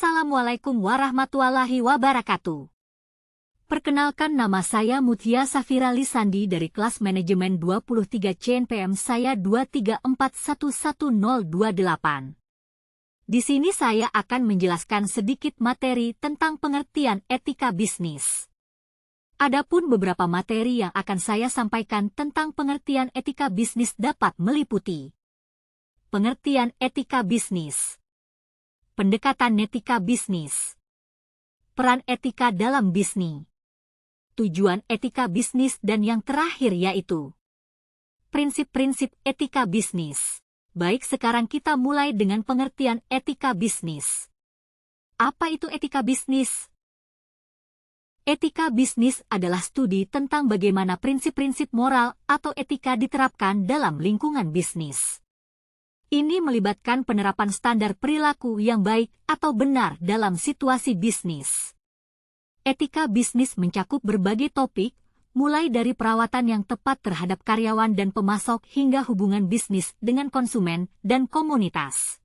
Assalamualaikum warahmatullahi wabarakatuh. Perkenalkan, nama saya Mutia Safira Lisandi dari kelas manajemen 23 CNPM saya 234111028. Di sini saya akan menjelaskan sedikit materi tentang pengertian etika bisnis. Adapun beberapa materi yang akan saya sampaikan tentang pengertian etika bisnis dapat meliputi pengertian etika bisnis, pendekatan etika bisnis, peran etika dalam bisnis, tujuan etika bisnis, dan yang terakhir yaitu prinsip-prinsip etika bisnis. Baik, sekarang kita mulai dengan pengertian etika bisnis. Apa itu etika bisnis? Etika bisnis adalah studi tentang bagaimana prinsip-prinsip moral atau etika diterapkan dalam lingkungan bisnis. Ini melibatkan penerapan standar perilaku yang baik atau benar dalam situasi bisnis. Etika bisnis mencakup berbagai topik, mulai dari perawatan yang tepat terhadap karyawan dan pemasok hingga hubungan bisnis dengan konsumen dan komunitas.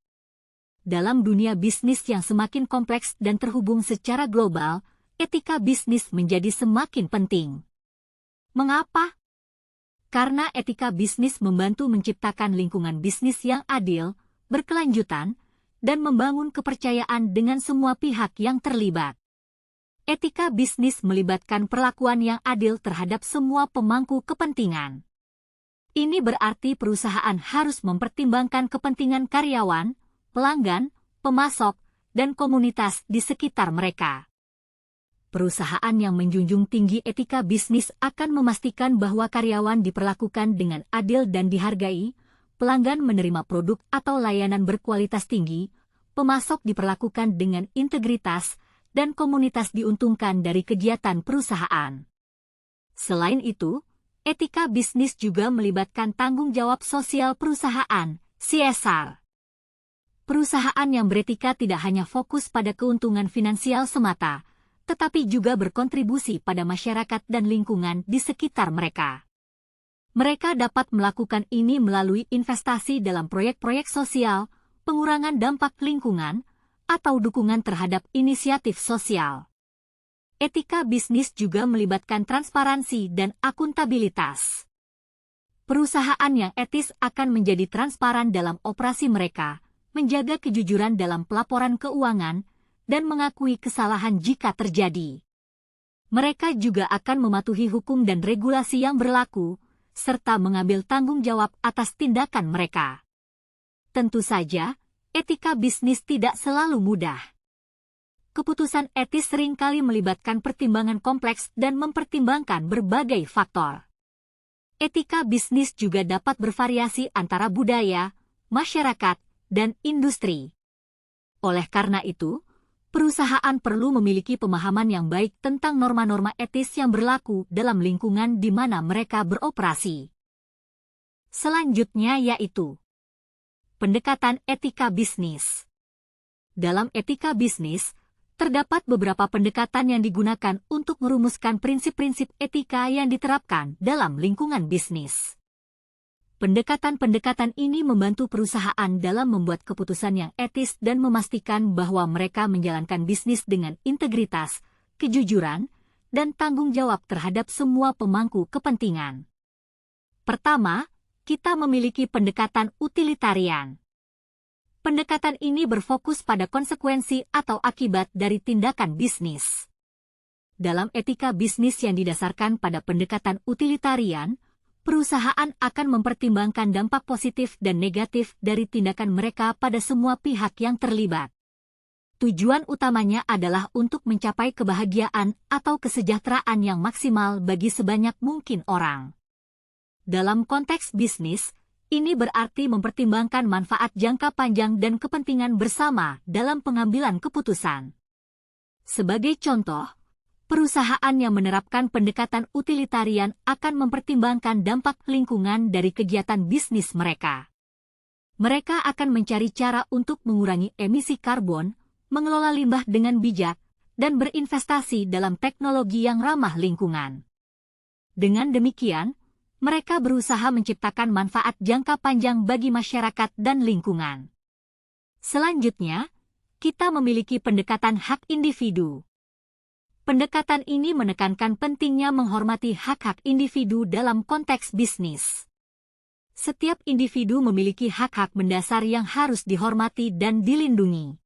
Dalam dunia bisnis yang semakin kompleks dan terhubung secara global, etika bisnis menjadi semakin penting. Mengapa? Karena etika bisnis membantu menciptakan lingkungan bisnis yang adil, berkelanjutan, dan membangun kepercayaan dengan semua pihak yang terlibat. Etika bisnis melibatkan perlakuan yang adil terhadap semua pemangku kepentingan. Ini berarti perusahaan harus mempertimbangkan kepentingan karyawan, pelanggan, pemasok, dan komunitas di sekitar mereka. Perusahaan yang menjunjung tinggi etika bisnis akan memastikan bahwa karyawan diperlakukan dengan adil dan dihargai, pelanggan menerima produk atau layanan berkualitas tinggi, pemasok diperlakukan dengan integritas, dan komunitas diuntungkan dari kegiatan perusahaan. Selain itu, etika bisnis juga melibatkan tanggung jawab sosial perusahaan, CSR. Perusahaan yang beretika tidak hanya fokus pada keuntungan finansial semata, tetapi juga berkontribusi pada masyarakat dan lingkungan di sekitar mereka. Mereka dapat melakukan ini melalui investasi dalam proyek-proyek sosial, pengurangan dampak lingkungan, atau dukungan terhadap inisiatif sosial. Etika bisnis juga melibatkan transparansi dan akuntabilitas. Perusahaan yang etis akan menjadi transparan dalam operasi mereka, menjaga kejujuran dalam pelaporan keuangan, dan mengakui kesalahan jika terjadi. Mereka juga akan mematuhi hukum dan regulasi yang berlaku, serta mengambil tanggung jawab atas tindakan mereka. Tentu saja, etika bisnis tidak selalu mudah. Keputusan etis seringkali melibatkan pertimbangan kompleks dan mempertimbangkan berbagai faktor. Etika bisnis juga dapat bervariasi antara budaya, masyarakat, dan industri. Oleh karena itu, perusahaan perlu memiliki pemahaman yang baik tentang norma-norma etis yang berlaku dalam lingkungan di mana mereka beroperasi. Selanjutnya yaitu pendekatan etika bisnis. Dalam etika bisnis, terdapat beberapa pendekatan yang digunakan untuk merumuskan prinsip-prinsip etika yang diterapkan dalam lingkungan bisnis. Pendekatan-pendekatan ini membantu perusahaan dalam membuat keputusan yang etis dan memastikan bahwa mereka menjalankan bisnis dengan integritas, kejujuran, dan tanggung jawab terhadap semua pemangku kepentingan. Pertama, kita memiliki pendekatan utilitarian. Pendekatan ini berfokus pada konsekuensi atau akibat dari tindakan bisnis. Dalam etika bisnis yang didasarkan pada pendekatan utilitarian, perusahaan akan mempertimbangkan dampak positif dan negatif dari tindakan mereka pada semua pihak yang terlibat. Tujuan utamanya adalah untuk mencapai kebahagiaan atau kesejahteraan yang maksimal bagi sebanyak mungkin orang. Dalam konteks bisnis, ini berarti mempertimbangkan manfaat jangka panjang dan kepentingan bersama dalam pengambilan keputusan. Sebagai contoh, perusahaan yang menerapkan pendekatan utilitarian akan mempertimbangkan dampak lingkungan dari kegiatan bisnis mereka. Mereka akan mencari cara untuk mengurangi emisi karbon, mengelola limbah dengan bijak, dan berinvestasi dalam teknologi yang ramah lingkungan. Dengan demikian, mereka berusaha menciptakan manfaat jangka panjang bagi masyarakat dan lingkungan. Selanjutnya, kita memiliki pendekatan hak individu. Pendekatan ini menekankan pentingnya menghormati hak-hak individu dalam konteks bisnis. Setiap individu memiliki hak-hak mendasar yang harus dihormati dan dilindungi.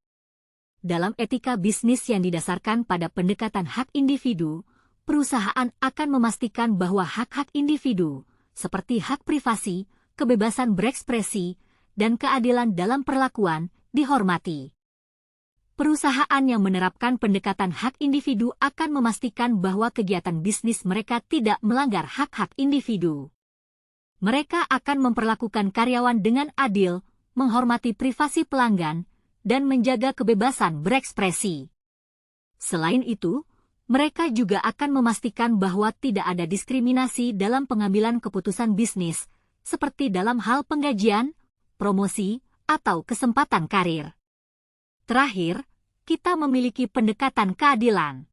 Dalam etika bisnis yang didasarkan pada pendekatan hak individu, perusahaan akan memastikan bahwa hak-hak individu, seperti hak privasi, kebebasan berekspresi, dan keadilan dalam perlakuan, dihormati. Perusahaan yang menerapkan pendekatan hak individu akan memastikan bahwa kegiatan bisnis mereka tidak melanggar hak-hak individu. Mereka akan memperlakukan karyawan dengan adil, menghormati privasi pelanggan, dan menjaga kebebasan berekspresi. Selain itu, mereka juga akan memastikan bahwa tidak ada diskriminasi dalam pengambilan keputusan bisnis, seperti dalam hal penggajian, promosi, atau kesempatan karir. Terakhir, kita memiliki pendekatan keadilan.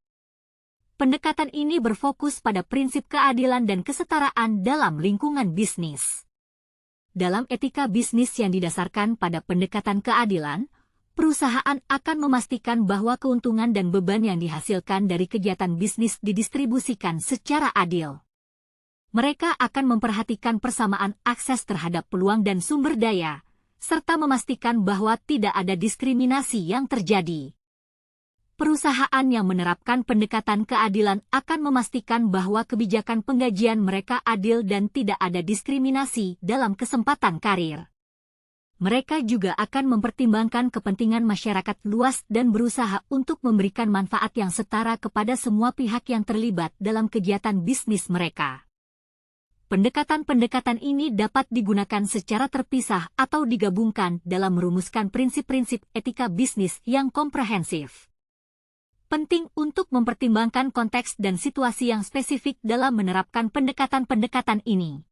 Pendekatan ini berfokus pada prinsip keadilan dan kesetaraan dalam lingkungan bisnis. Dalam etika bisnis yang didasarkan pada pendekatan keadilan, perusahaan akan memastikan bahwa keuntungan dan beban yang dihasilkan dari kegiatan bisnis didistribusikan secara adil. Mereka akan memperhatikan persamaan akses terhadap peluang dan sumber daya, serta memastikan bahwa tidak ada diskriminasi yang terjadi. Perusahaan yang menerapkan pendekatan keadilan akan memastikan bahwa kebijakan penggajian mereka adil dan tidak ada diskriminasi dalam kesempatan karir. Mereka juga akan mempertimbangkan kepentingan masyarakat luas dan berusaha untuk memberikan manfaat yang setara kepada semua pihak yang terlibat dalam kegiatan bisnis mereka. Pendekatan-pendekatan ini dapat digunakan secara terpisah atau digabungkan dalam merumuskan prinsip-prinsip etika bisnis yang komprehensif. Penting untuk mempertimbangkan konteks dan situasi yang spesifik dalam menerapkan pendekatan-pendekatan ini.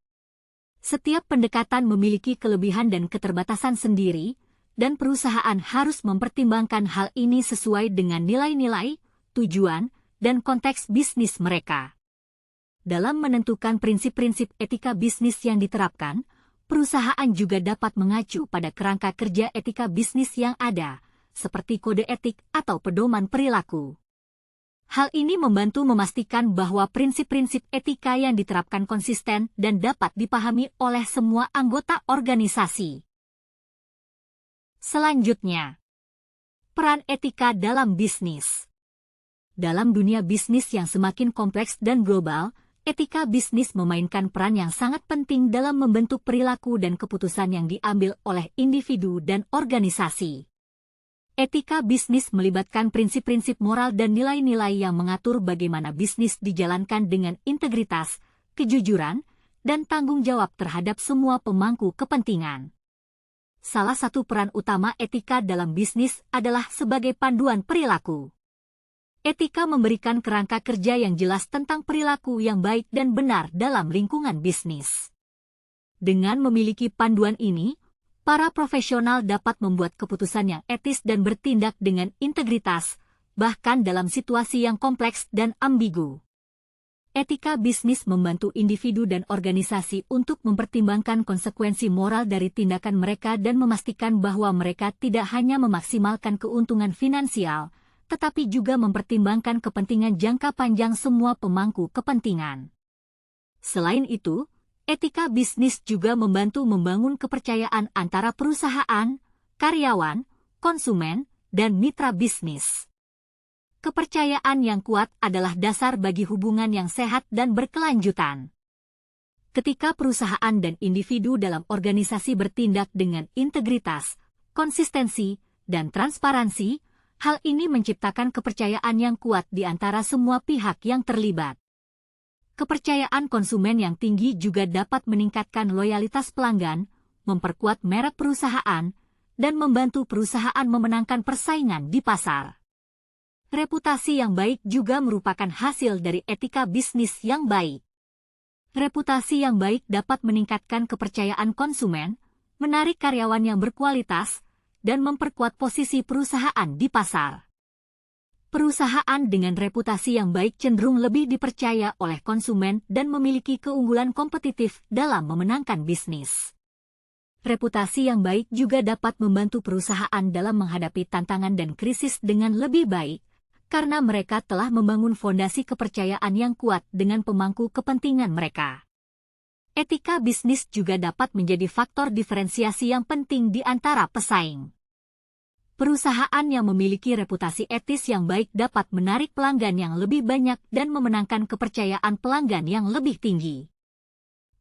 Setiap pendekatan memiliki kelebihan dan keterbatasan sendiri, dan perusahaan harus mempertimbangkan hal ini sesuai dengan nilai-nilai, tujuan, dan konteks bisnis mereka. Dalam menentukan prinsip-prinsip etika bisnis yang diterapkan, perusahaan juga dapat mengacu pada kerangka kerja etika bisnis yang ada, seperti kode etik atau pedoman perilaku. Hal ini membantu memastikan bahwa prinsip-prinsip etika yang diterapkan konsisten dan dapat dipahami oleh semua anggota organisasi. Selanjutnya, peran etika dalam bisnis. Dalam dunia bisnis yang semakin kompleks dan global, etika bisnis memainkan peran yang sangat penting dalam membentuk perilaku dan keputusan yang diambil oleh individu dan organisasi. Etika bisnis melibatkan prinsip-prinsip moral dan nilai-nilai yang mengatur bagaimana bisnis dijalankan dengan integritas, kejujuran, dan tanggung jawab terhadap semua pemangku kepentingan. Salah satu peran utama etika dalam bisnis adalah sebagai panduan perilaku. Etika memberikan kerangka kerja yang jelas tentang perilaku yang baik dan benar dalam lingkungan bisnis. Dengan memiliki panduan ini, para profesional dapat membuat keputusan yang etis dan bertindak dengan integritas, bahkan dalam situasi yang kompleks dan ambigu. Etika bisnis membantu individu dan organisasi untuk mempertimbangkan konsekuensi moral dari tindakan mereka dan memastikan bahwa mereka tidak hanya memaksimalkan keuntungan finansial, tetapi juga mempertimbangkan kepentingan jangka panjang semua pemangku kepentingan. Selain itu, etika bisnis juga membantu membangun kepercayaan antara perusahaan, karyawan, konsumen, dan mitra bisnis. Kepercayaan yang kuat adalah dasar bagi hubungan yang sehat dan berkelanjutan. Ketika perusahaan dan individu dalam organisasi bertindak dengan integritas, konsistensi, dan transparansi, hal ini menciptakan kepercayaan yang kuat di antara semua pihak yang terlibat. Kepercayaan konsumen yang tinggi juga dapat meningkatkan loyalitas pelanggan, memperkuat merek perusahaan, dan membantu perusahaan memenangkan persaingan di pasar. Reputasi yang baik juga merupakan hasil dari etika bisnis yang baik. Reputasi yang baik dapat meningkatkan kepercayaan konsumen, menarik karyawan yang berkualitas, dan memperkuat posisi perusahaan di pasar. Perusahaan dengan reputasi yang baik cenderung lebih dipercaya oleh konsumen dan memiliki keunggulan kompetitif dalam memenangkan bisnis. Reputasi yang baik juga dapat membantu perusahaan dalam menghadapi tantangan dan krisis dengan lebih baik, karena mereka telah membangun fondasi kepercayaan yang kuat dengan pemangku kepentingan mereka. Etika bisnis juga dapat menjadi faktor diferensiasi yang penting di antara pesaing. Perusahaan yang memiliki reputasi etis yang baik dapat menarik pelanggan yang lebih banyak dan memenangkan kepercayaan pelanggan yang lebih tinggi.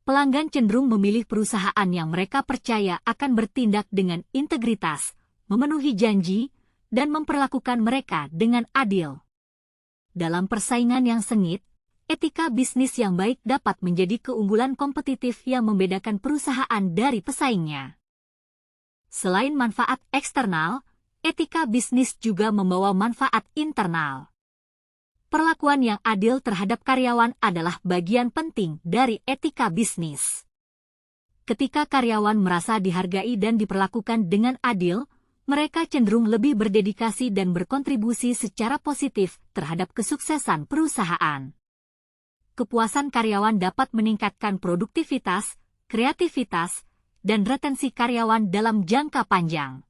Pelanggan cenderung memilih perusahaan yang mereka percaya akan bertindak dengan integritas, memenuhi janji, dan memperlakukan mereka dengan adil. Dalam persaingan yang sengit, etika bisnis yang baik dapat menjadi keunggulan kompetitif yang membedakan perusahaan dari pesaingnya. Selain manfaat eksternal, etika bisnis juga membawa manfaat internal. Perlakuan yang adil terhadap karyawan adalah bagian penting dari etika bisnis. Ketika karyawan merasa dihargai dan diperlakukan dengan adil, mereka cenderung lebih berdedikasi dan berkontribusi secara positif terhadap kesuksesan perusahaan. Kepuasan karyawan dapat meningkatkan produktivitas, kreativitas, dan retensi karyawan dalam jangka panjang.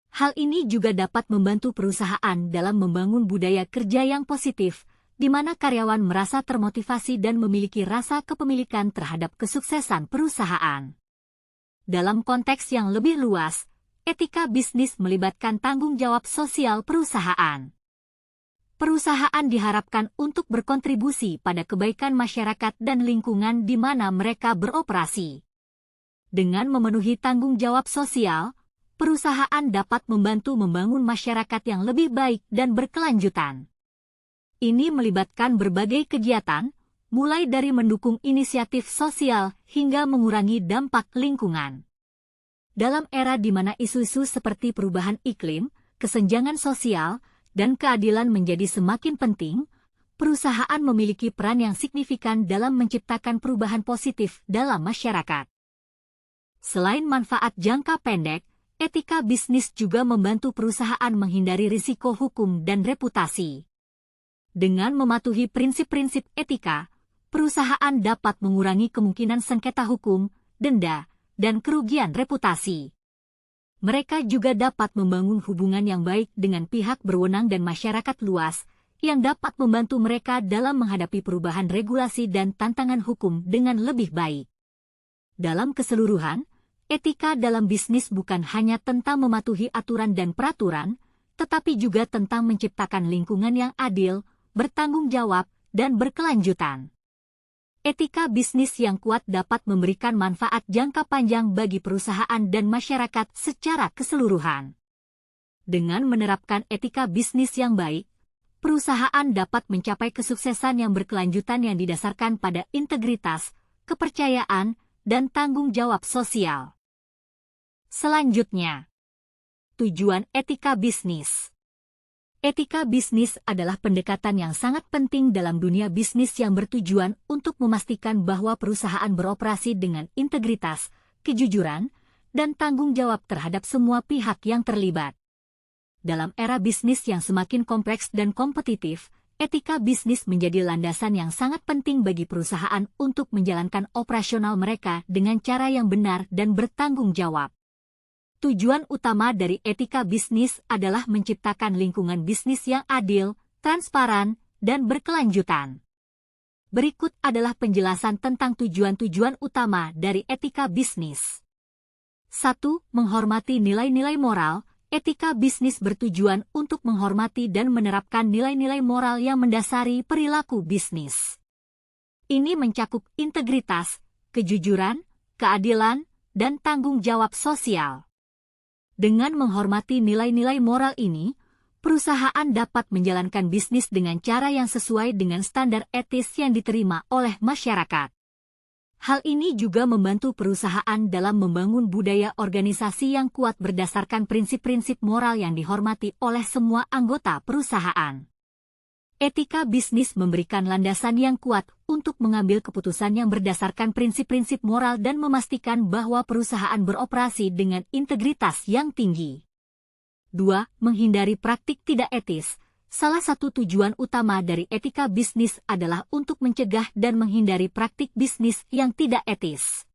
Hal ini juga dapat membantu perusahaan dalam membangun budaya kerja yang positif, di mana karyawan merasa termotivasi dan memiliki rasa kepemilikan terhadap kesuksesan perusahaan. Dalam konteks yang lebih luas, etika bisnis melibatkan tanggung jawab sosial perusahaan. Perusahaan diharapkan untuk berkontribusi pada kebaikan masyarakat dan lingkungan di mana mereka beroperasi. Dengan memenuhi tanggung jawab sosial, perusahaan dapat membantu membangun masyarakat yang lebih baik dan berkelanjutan. Ini melibatkan berbagai kegiatan, mulai dari mendukung inisiatif sosial hingga mengurangi dampak lingkungan. Dalam era di mana isu-isu seperti perubahan iklim, kesenjangan sosial, dan keadilan menjadi semakin penting, perusahaan memiliki peran yang signifikan dalam menciptakan perubahan positif dalam masyarakat. Selain manfaat jangka pendek, etika bisnis juga membantu perusahaan menghindari risiko hukum dan reputasi. Dengan mematuhi prinsip-prinsip etika, perusahaan dapat mengurangi kemungkinan sengketa hukum, denda, dan kerugian reputasi. Mereka juga dapat membangun hubungan yang baik dengan pihak berwenang dan masyarakat luas, yang dapat membantu mereka dalam menghadapi perubahan regulasi dan tantangan hukum dengan lebih baik. Dalam keseluruhan, etika dalam bisnis bukan hanya tentang mematuhi aturan dan peraturan, tetapi juga tentang menciptakan lingkungan yang adil, bertanggung jawab, dan berkelanjutan. Etika bisnis yang kuat dapat memberikan manfaat jangka panjang bagi perusahaan dan masyarakat secara keseluruhan. Dengan menerapkan etika bisnis yang baik, perusahaan dapat mencapai kesuksesan yang berkelanjutan yang didasarkan pada integritas, kepercayaan, dan tanggung jawab sosial. Selanjutnya, tujuan etika bisnis. Etika bisnis adalah pendekatan yang sangat penting dalam dunia bisnis yang bertujuan untuk memastikan bahwa perusahaan beroperasi dengan integritas, kejujuran, dan tanggung jawab terhadap semua pihak yang terlibat. Dalam era bisnis yang semakin kompleks dan kompetitif, etika bisnis menjadi landasan yang sangat penting bagi perusahaan untuk menjalankan operasional mereka dengan cara yang benar dan bertanggung jawab. Tujuan utama dari etika bisnis adalah menciptakan lingkungan bisnis yang adil, transparan, dan berkelanjutan. Berikut adalah penjelasan tentang tujuan-tujuan utama dari etika bisnis. 1. Menghormati nilai-nilai moral. Etika bisnis bertujuan untuk menghormati dan menerapkan nilai-nilai moral yang mendasari perilaku bisnis. Ini mencakup integritas, kejujuran, keadilan, dan tanggung jawab sosial. Dengan menghormati nilai-nilai moral ini, perusahaan dapat menjalankan bisnis dengan cara yang sesuai dengan standar etis yang diterima oleh masyarakat. Hal ini juga membantu perusahaan dalam membangun budaya organisasi yang kuat berdasarkan prinsip-prinsip moral yang dihormati oleh semua anggota perusahaan. Etika bisnis memberikan landasan yang kuat untuk mengambil keputusan yang berdasarkan prinsip-prinsip moral dan memastikan bahwa perusahaan beroperasi dengan integritas yang tinggi. 2. Menghindari praktik tidak etis. Salah satu tujuan utama dari etika bisnis adalah untuk mencegah dan menghindari praktik bisnis yang tidak etis.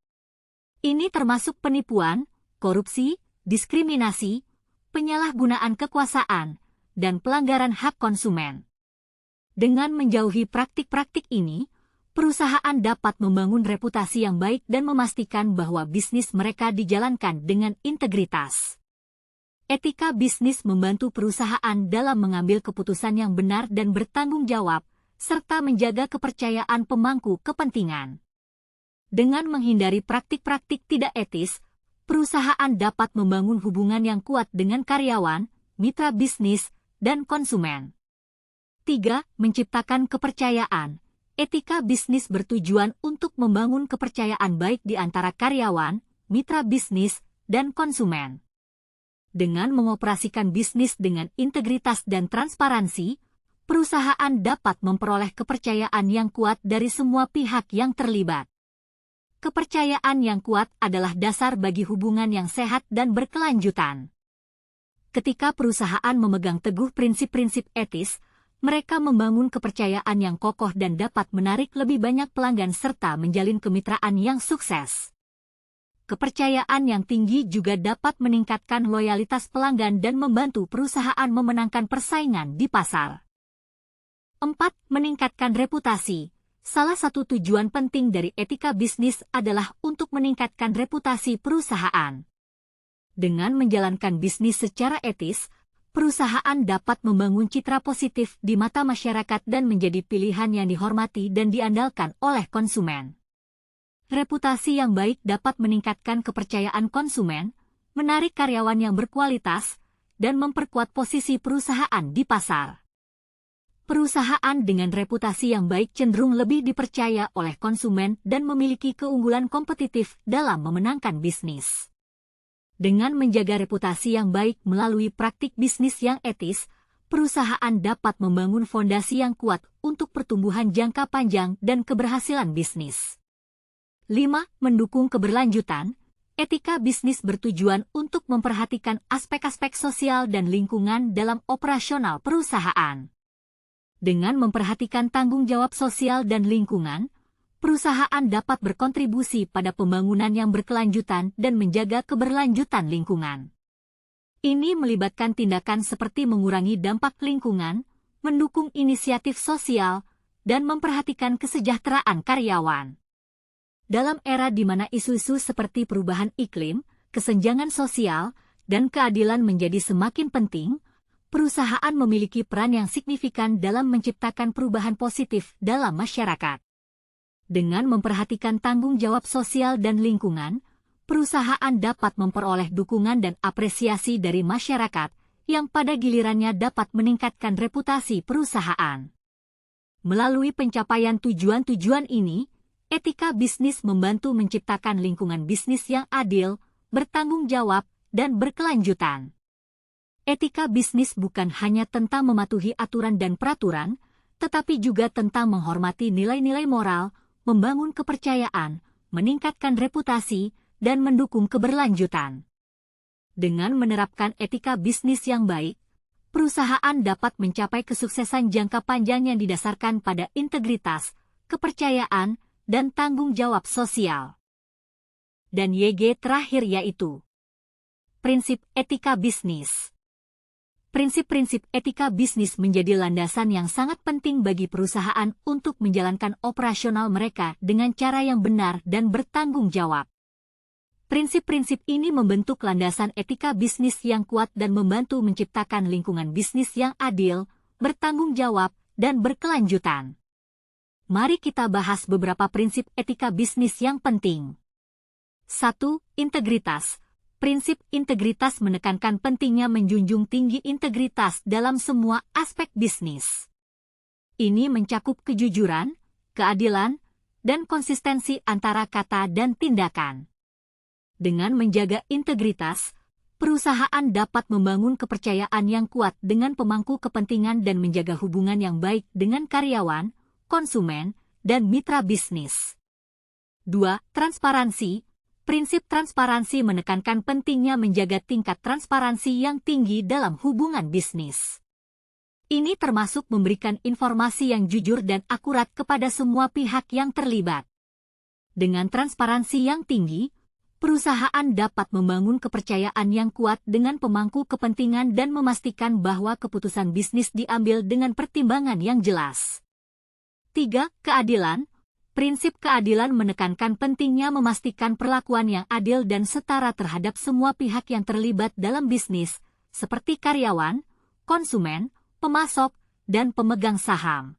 Ini termasuk penipuan, korupsi, diskriminasi, penyalahgunaan kekuasaan, dan pelanggaran hak konsumen. Dengan menjauhi praktik-praktik ini, perusahaan dapat membangun reputasi yang baik dan memastikan bahwa bisnis mereka dijalankan dengan integritas. Etika bisnis membantu perusahaan dalam mengambil keputusan yang benar dan bertanggung jawab, serta menjaga kepercayaan pemangku kepentingan. Dengan menghindari praktik-praktik tidak etis, perusahaan dapat membangun hubungan yang kuat dengan karyawan, mitra bisnis, dan konsumen. 3. Menciptakan kepercayaan. Etika bisnis bertujuan untuk membangun kepercayaan baik di antara karyawan, mitra bisnis, dan konsumen. Dengan mengoperasikan bisnis dengan integritas dan transparansi, perusahaan dapat memperoleh kepercayaan yang kuat dari semua pihak yang terlibat. Kepercayaan yang kuat adalah dasar bagi hubungan yang sehat dan berkelanjutan. Ketika perusahaan memegang teguh prinsip-prinsip etis, mereka membangun kepercayaan yang kokoh dan dapat menarik lebih banyak pelanggan serta menjalin kemitraan yang sukses. Kepercayaan yang tinggi juga dapat meningkatkan loyalitas pelanggan dan membantu perusahaan memenangkan persaingan di pasar. 4. Meningkatkan reputasi. Salah satu tujuan penting dari etika bisnis adalah untuk meningkatkan reputasi perusahaan. Dengan menjalankan bisnis secara etis, perusahaan dapat membangun citra positif di mata masyarakat dan menjadi pilihan yang dihormati dan diandalkan oleh konsumen. Reputasi yang baik dapat meningkatkan kepercayaan konsumen, menarik karyawan yang berkualitas, dan memperkuat posisi perusahaan di pasar. Perusahaan dengan reputasi yang baik cenderung lebih dipercaya oleh konsumen dan memiliki keunggulan kompetitif dalam memenangkan bisnis. Dengan menjaga reputasi yang baik melalui praktik bisnis yang etis, perusahaan dapat membangun fondasi yang kuat untuk pertumbuhan jangka panjang dan keberhasilan bisnis. 5. Mendukung keberlanjutan. Etika bisnis bertujuan untuk memperhatikan aspek-aspek sosial dan lingkungan dalam operasional perusahaan. Dengan memperhatikan tanggung jawab sosial dan lingkungan, perusahaan dapat berkontribusi pada pembangunan yang berkelanjutan dan menjaga keberlanjutan lingkungan. Ini melibatkan tindakan seperti mengurangi dampak lingkungan, mendukung inisiatif sosial, dan memperhatikan kesejahteraan karyawan. Dalam era di mana isu-isu seperti perubahan iklim, kesenjangan sosial, dan keadilan menjadi semakin penting, perusahaan memiliki peran yang signifikan dalam menciptakan perubahan positif dalam masyarakat. Dengan memperhatikan tanggung jawab sosial dan lingkungan, perusahaan dapat memperoleh dukungan dan apresiasi dari masyarakat, yang pada gilirannya dapat meningkatkan reputasi perusahaan. Melalui pencapaian tujuan-tujuan ini, etika bisnis membantu menciptakan lingkungan bisnis yang adil, bertanggung jawab, dan berkelanjutan. Etika bisnis bukan hanya tentang mematuhi aturan dan peraturan, tetapi juga tentang menghormati nilai-nilai moral, membangun kepercayaan, meningkatkan reputasi, dan mendukung keberlanjutan. Dengan menerapkan etika bisnis yang baik, perusahaan dapat mencapai kesuksesan jangka panjang yang didasarkan pada integritas, kepercayaan, dan tanggung jawab sosial. Dan YG terakhir yaitu prinsip etika bisnis. Prinsip-prinsip etika bisnis menjadi landasan yang sangat penting bagi perusahaan untuk menjalankan operasional mereka dengan cara yang benar dan bertanggung jawab. Prinsip-prinsip ini membentuk landasan etika bisnis yang kuat dan membantu menciptakan lingkungan bisnis yang adil, bertanggung jawab, dan berkelanjutan. Mari kita bahas beberapa prinsip etika bisnis yang penting. 1. Integritas. Prinsip integritas menekankan pentingnya menjunjung tinggi integritas dalam semua aspek bisnis. Ini mencakup kejujuran, keadilan, dan konsistensi antara kata dan tindakan. Dengan menjaga integritas, perusahaan dapat membangun kepercayaan yang kuat dengan pemangku kepentingan dan menjaga hubungan yang baik dengan karyawan, konsumen, dan mitra bisnis. 2. Transparansi. Prinsip transparansi menekankan pentingnya menjaga tingkat transparansi yang tinggi dalam hubungan bisnis. Ini termasuk memberikan informasi yang jujur dan akurat kepada semua pihak yang terlibat. Dengan transparansi yang tinggi, perusahaan dapat membangun kepercayaan yang kuat dengan pemangku kepentingan dan memastikan bahwa keputusan bisnis diambil dengan pertimbangan yang jelas. 3. Keadilan. Prinsip keadilan menekankan pentingnya memastikan perlakuan yang adil dan setara terhadap semua pihak yang terlibat dalam bisnis, seperti karyawan, konsumen, pemasok, dan pemegang saham.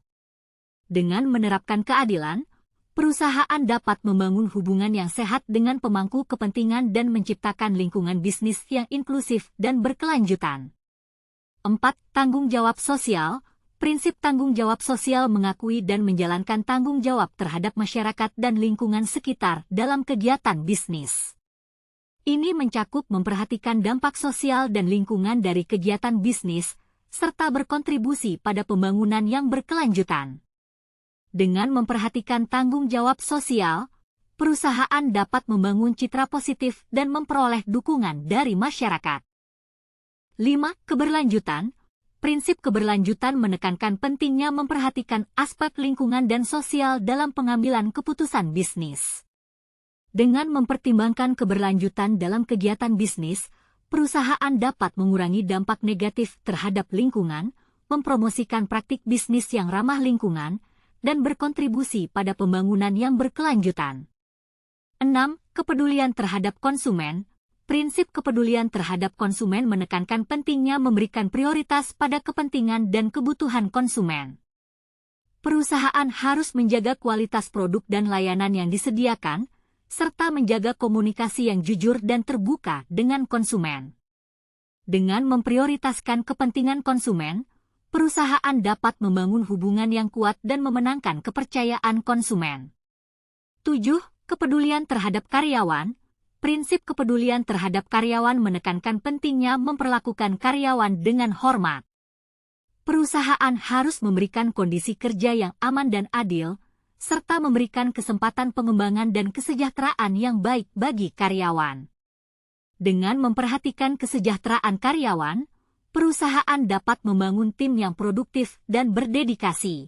Dengan menerapkan keadilan, perusahaan dapat membangun hubungan yang sehat dengan pemangku kepentingan dan menciptakan lingkungan bisnis yang inklusif dan berkelanjutan. 4. Tanggung jawab sosial. Prinsip tanggung jawab sosial mengakui dan menjalankan tanggung jawab terhadap masyarakat dan lingkungan sekitar dalam kegiatan bisnis. Ini mencakup memperhatikan dampak sosial dan lingkungan dari kegiatan bisnis, serta berkontribusi pada pembangunan yang berkelanjutan. Dengan memperhatikan tanggung jawab sosial, perusahaan dapat membangun citra positif dan memperoleh dukungan dari masyarakat. 5. Keberlanjutan. Prinsip keberlanjutan menekankan pentingnya memperhatikan aspek lingkungan dan sosial dalam pengambilan keputusan bisnis. Dengan mempertimbangkan keberlanjutan dalam kegiatan bisnis, perusahaan dapat mengurangi dampak negatif terhadap lingkungan, mempromosikan praktik bisnis yang ramah lingkungan, dan berkontribusi pada pembangunan yang berkelanjutan. 6. Kepedulian terhadap konsumen. Prinsip kepedulian terhadap konsumen menekankan pentingnya memberikan prioritas pada kepentingan dan kebutuhan konsumen. Perusahaan harus menjaga kualitas produk dan layanan yang disediakan, serta menjaga komunikasi yang jujur dan terbuka dengan konsumen. Dengan memprioritaskan kepentingan konsumen, perusahaan dapat membangun hubungan yang kuat dan memenangkan kepercayaan konsumen. 7. Kepedulian terhadap karyawan. Prinsip kepedulian terhadap karyawan menekankan pentingnya memperlakukan karyawan dengan hormat. Perusahaan harus memberikan kondisi kerja yang aman dan adil, serta memberikan kesempatan pengembangan dan kesejahteraan yang baik bagi karyawan. Dengan memperhatikan kesejahteraan karyawan, perusahaan dapat membangun tim yang produktif dan berdedikasi.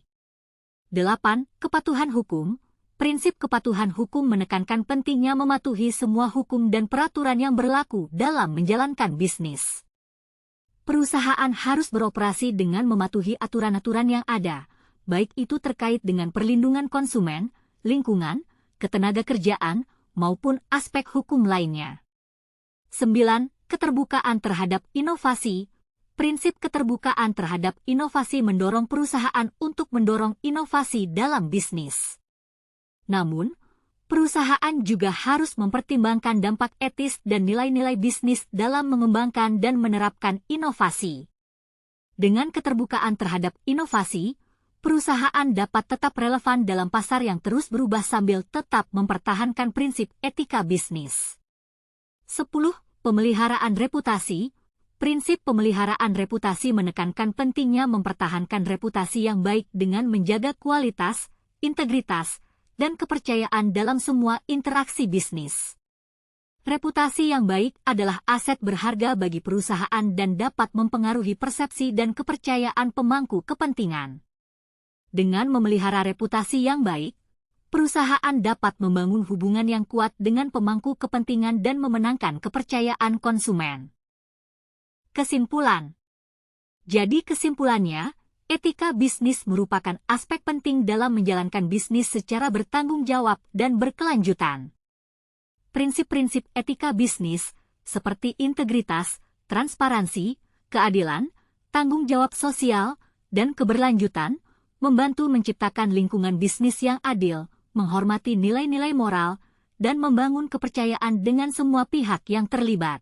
8. Kepatuhan hukum. Prinsip kepatuhan hukum menekankan pentingnya mematuhi semua hukum dan peraturan yang berlaku dalam menjalankan bisnis. Perusahaan harus beroperasi dengan mematuhi aturan-aturan yang ada, baik itu terkait dengan perlindungan konsumen, lingkungan, ketenagakerjaan, maupun aspek hukum lainnya. 9. Keterbukaan terhadap inovasi. Prinsip keterbukaan terhadap inovasi mendorong perusahaan untuk mendorong inovasi dalam bisnis. Namun, perusahaan juga harus mempertimbangkan dampak etis dan nilai-nilai bisnis dalam mengembangkan dan menerapkan inovasi. Dengan keterbukaan terhadap inovasi, perusahaan dapat tetap relevan dalam pasar yang terus berubah sambil tetap mempertahankan prinsip etika bisnis. 10. Pemeliharaan reputasi. Prinsip pemeliharaan reputasi menekankan pentingnya mempertahankan reputasi yang baik dengan menjaga kualitas, integritas, dan kepercayaan dalam semua interaksi bisnis. Reputasi yang baik adalah aset berharga bagi perusahaan dan dapat mempengaruhi persepsi dan kepercayaan pemangku kepentingan. Dengan memelihara reputasi yang baik, perusahaan dapat membangun hubungan yang kuat dengan pemangku kepentingan dan memenangkan kepercayaan konsumen. Kesimpulan. Jadi kesimpulannya, etika bisnis merupakan aspek penting dalam menjalankan bisnis secara bertanggung jawab dan berkelanjutan. Prinsip-prinsip etika bisnis, seperti integritas, transparansi, keadilan, tanggung jawab sosial, dan keberlanjutan, membantu menciptakan lingkungan bisnis yang adil, menghormati nilai-nilai moral, dan membangun kepercayaan dengan semua pihak yang terlibat.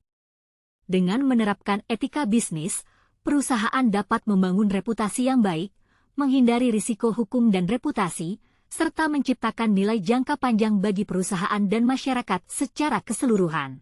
Dengan menerapkan etika bisnis, perusahaan dapat membangun reputasi yang baik, menghindari risiko hukum dan reputasi, serta menciptakan nilai jangka panjang bagi perusahaan dan masyarakat secara keseluruhan.